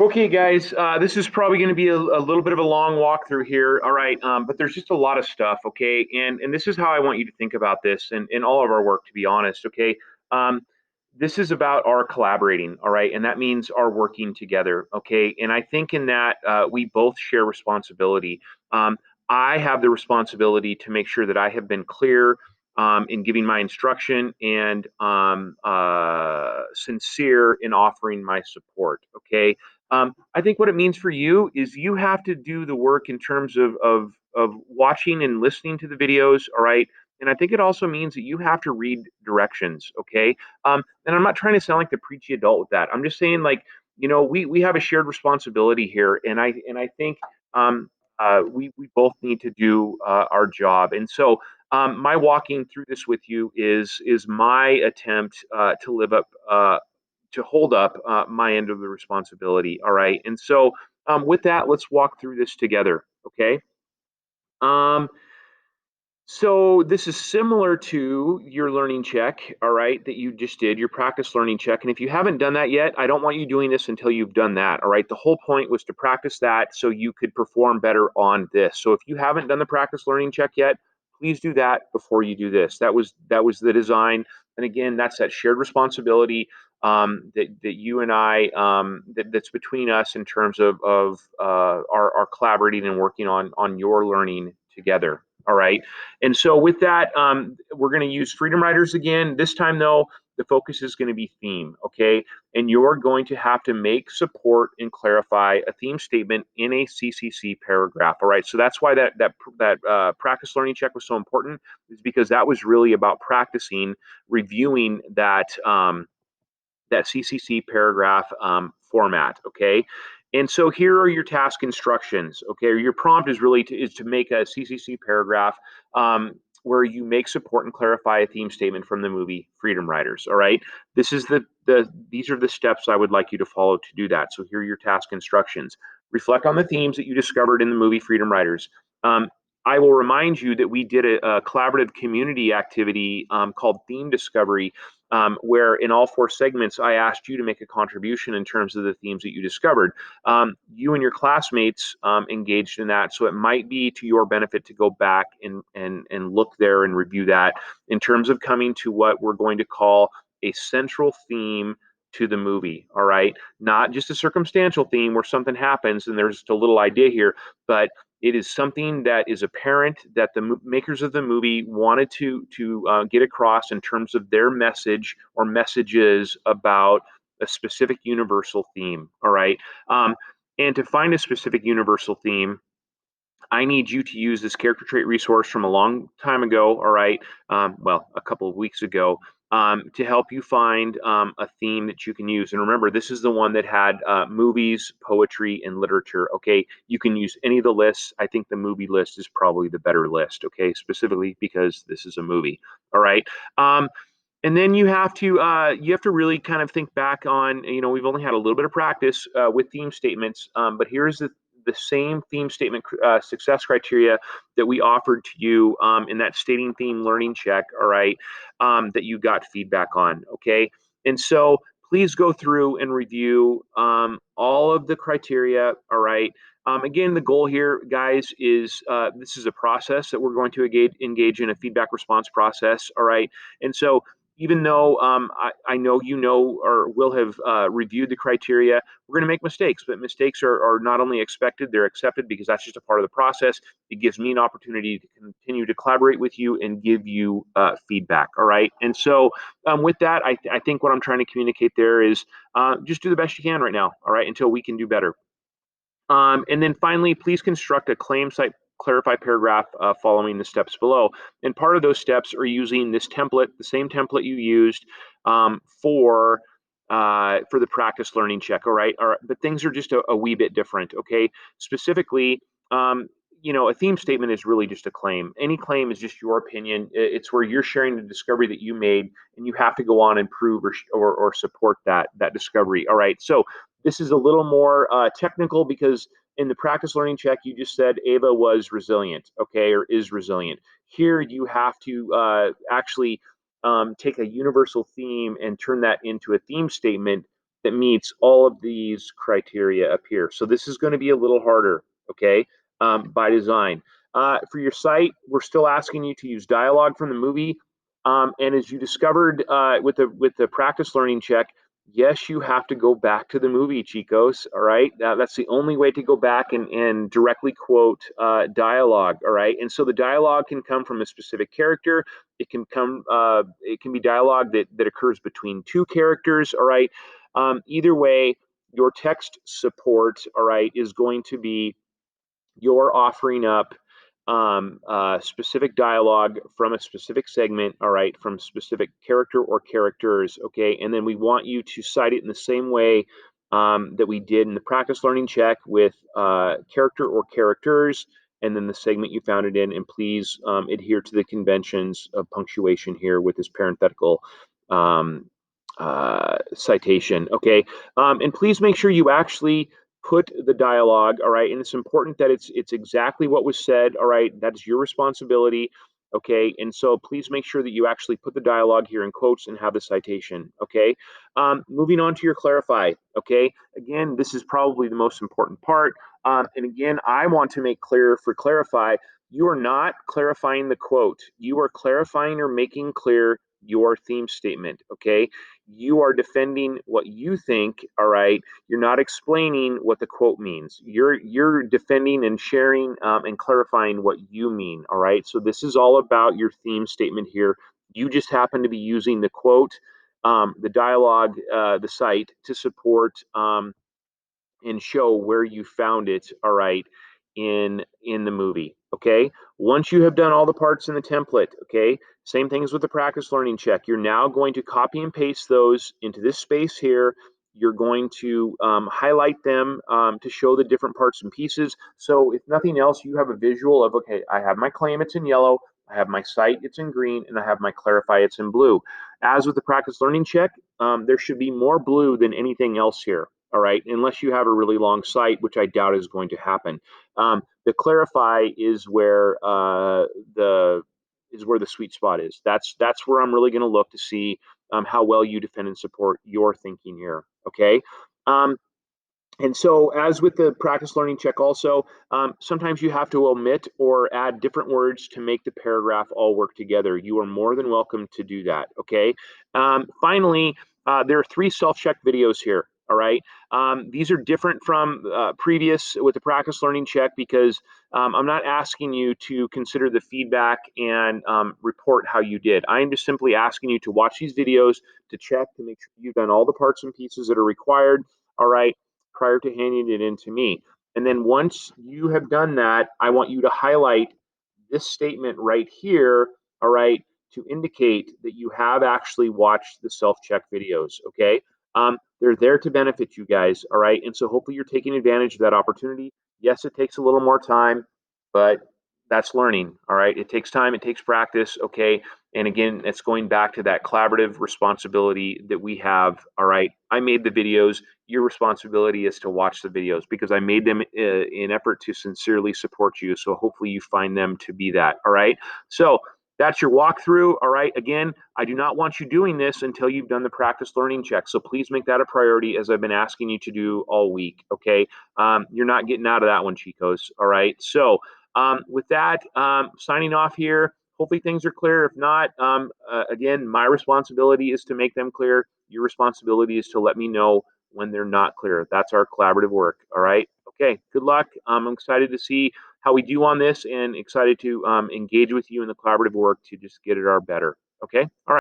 Okay, guys, this is probably going to be a little bit of a long walkthrough here. All right, but there's just a lot of stuff, okay? And this is how I want you to think about this and in all of our work, to be honest, okay? Um, this is about our collaborating, all right? And that means our working together, okay? And I think in that we both share responsibility. Um, I have the responsibility to make sure that I have been clear in giving my instruction and sincere in offering my support, okay? I think what it means for you is you have to do the work in terms of watching and listening to the videos, all right? And I think it also means that you have to read directions, okay? And I'm not trying to sound like the preachy adult with that. I'm just saying, like, we have a shared responsibility here, and I think we both need to do our job. And so, my walking through this with you is my attempt to live up to hold up my end of the responsibility. All right. And so, with that, let's walk through this together. Okay. Um, so this is similar to your learning check, all right, that you just did, your practice learning check. And if you haven't done that yet, I don't want you doing this until you've done that, all right? The whole point was to practice that so you could perform better on this. So if you haven't done the practice learning check yet, please do that before you do this. That was the design. And again, that's that shared responsibility that you and I that's between us in terms of our collaborating and working on your learning together. All right. And so with that, we're going to use Freedom Writers again. This time, though, the focus is going to be theme, okay? And you're going to have to make, support, and clarify a theme statement in a CCC paragraph. All right. So that's why that practice learning check was so important, is because that was really about practicing, reviewing that CCC paragraph format. Okay. And so here are your task instructions. Okay. Your prompt is really to make a CCC paragraph where you make, support, and clarify a theme statement from the movie Freedom Riders. All right. This is these are the steps I would like you to follow to do that. So here are your task instructions. Reflect on the themes that you discovered in the movie Freedom Riders. Um, I will remind you that we did a collaborative community activity called Theme Discovery, where in all four segments, I asked you to make a contribution in terms of the themes that you discovered. You and your classmates engaged in that, so it might be to your benefit to go back and look there and review that in terms of coming to what we're going to call a central theme to the movie. All right, not just a circumstantial theme where something happens and there's just a little idea here, but it is something that is apparent that the makers of the movie wanted to get across in terms of their message or messages about a specific universal theme. All right, um, and to find a specific universal theme, I need you to use this character trait resource from a long time ago, all right, well, a couple of weeks ago, to help you find a theme that you can use. And remember, this is the one that had movies, poetry, and literature, okay? You can use any of the lists. I think the movie list is probably the better list, okay, specifically because this is a movie, all right? Um, and then you have to really kind of think back on, we've only had a little bit of practice with theme statements, but here's the same theme statement success criteria that we offered to you in that stating theme learning check, all right, that you got feedback on, okay? And so please go through and review all of the criteria, all right? Again, the goal here, guys, is this is a process that we're going to engage in a feedback response process, all right? And so even though I know you know or will have reviewed the criteria, we're going to make mistakes, but mistakes are not only expected, they're accepted because that's just a part of the process. It gives me an opportunity to continue to collaborate with you and give you feedback. All right. And so, with that, I think what I'm trying to communicate there is just do the best you can right now. All right. Until we can do better. And then finally, please construct a claim site clarify paragraph following the steps below. And part of those steps are using this template, the same template you used for the practice learning check. All right, but things are just a wee bit different. Okay, specifically, a theme statement is really just a claim. Any claim is just your opinion. It's where you're sharing the discovery that you made, and you have to go on and prove or support that discovery. All right, so this is a little more technical because in the practice learning check, you just said Ava was resilient, okay, or is resilient. Here, you have to actually take a universal theme and turn that into a theme statement that meets all of these criteria up here. So this is going to be a little harder, okay, by design. For your site, we're still asking you to use dialogue from the movie. And as you discovered with the practice learning check, yes, you have to go back to the movie, Chicos. All right, that's the only way to go back and directly quote dialogue. All right, and so the dialogue can come from a specific character. It can come. It can be dialogue that occurs between two characters. All right. Either way, your text support, all right, is going to be you're offering up specific dialogue from a specific segment, all right, from specific character or characters, okay, and then we want you to cite it in the same way that we did in the practice learning check with character or characters, and then the segment you found it in, and please adhere to the conventions of punctuation here with this parenthetical um, citation, okay, and please make sure you actually put the dialogue, all right, and it's important that it's exactly what was said, all right, that is your responsibility, okay, and so please make sure that you actually put the dialogue here in quotes and have the citation, okay. Moving on to your clarify, okay, again, this is probably the most important part, and again, I want to make clear for clarify, you are not clarifying the quote, you are clarifying or making clear your theme statement, okay. You are defending what you think, all right. You're not explaining what the quote means. You're defending and sharing and clarifying what you mean. All right. So this is all about your theme statement here. You just happen to be using the quote, the dialogue, the site to support and show where you found it, all right, in the movie, okay. Once you have done all the parts in the template, okay, same things with the practice learning check, you're now going to copy and paste those into this space here. You're going to highlight them to show the different parts and pieces, so if nothing else you have a visual of, okay, I have my claim, it's in yellow, I have my cite, it's in green, and I have my clarify, it's in blue. As with the practice learning check, there should be more blue than anything else here, all right, unless you have a really long cite, which I doubt is going to happen. The clarify the is where the sweet spot is. That's where I'm really going to look to see how well you defend and support your thinking here. Okay. Um, and so, as with the practice learning check, also, sometimes you have to omit or add different words to make the paragraph all work together. You are more than welcome to do that. Okay. Finally, there are 3 self-check videos here. All right. These are different from previous with the practice learning check because I'm not asking you to consider the feedback and report how you did. I am just simply asking you to watch these videos to check to make sure you've done all the parts and pieces that are required. All right, prior to handing it in to me. And then once you have done that, I want you to highlight this statement right here, all right, to indicate that you have actually watched the self-check videos, okay? They're there to benefit you guys, all right? And so hopefully you're taking advantage of that opportunity. Yes, it takes a little more time, but that's learning, all right? It takes time, it takes practice, okay? And again, it's going back to that collaborative responsibility that we have, all right? I made the videos. Your responsibility is to watch the videos because I made them in effort to sincerely support you. So hopefully you find them to be that, all right? So that's your walkthrough, all right? Again, I do not want you doing this until you've done the practice learning check. So please make that a priority as I've been asking you to do all week, okay? You're not getting out of that one, Chicos, all right? So with that, signing off here. Hopefully things are clear. If not, again, my responsibility is to make them clear. Your responsibility is to let me know when they're not clear. That's our collaborative work. All right. Okay. Good luck. I'm excited to see how we do on this and excited to engage with you in the collaborative work to just get it our better. Okay. All right.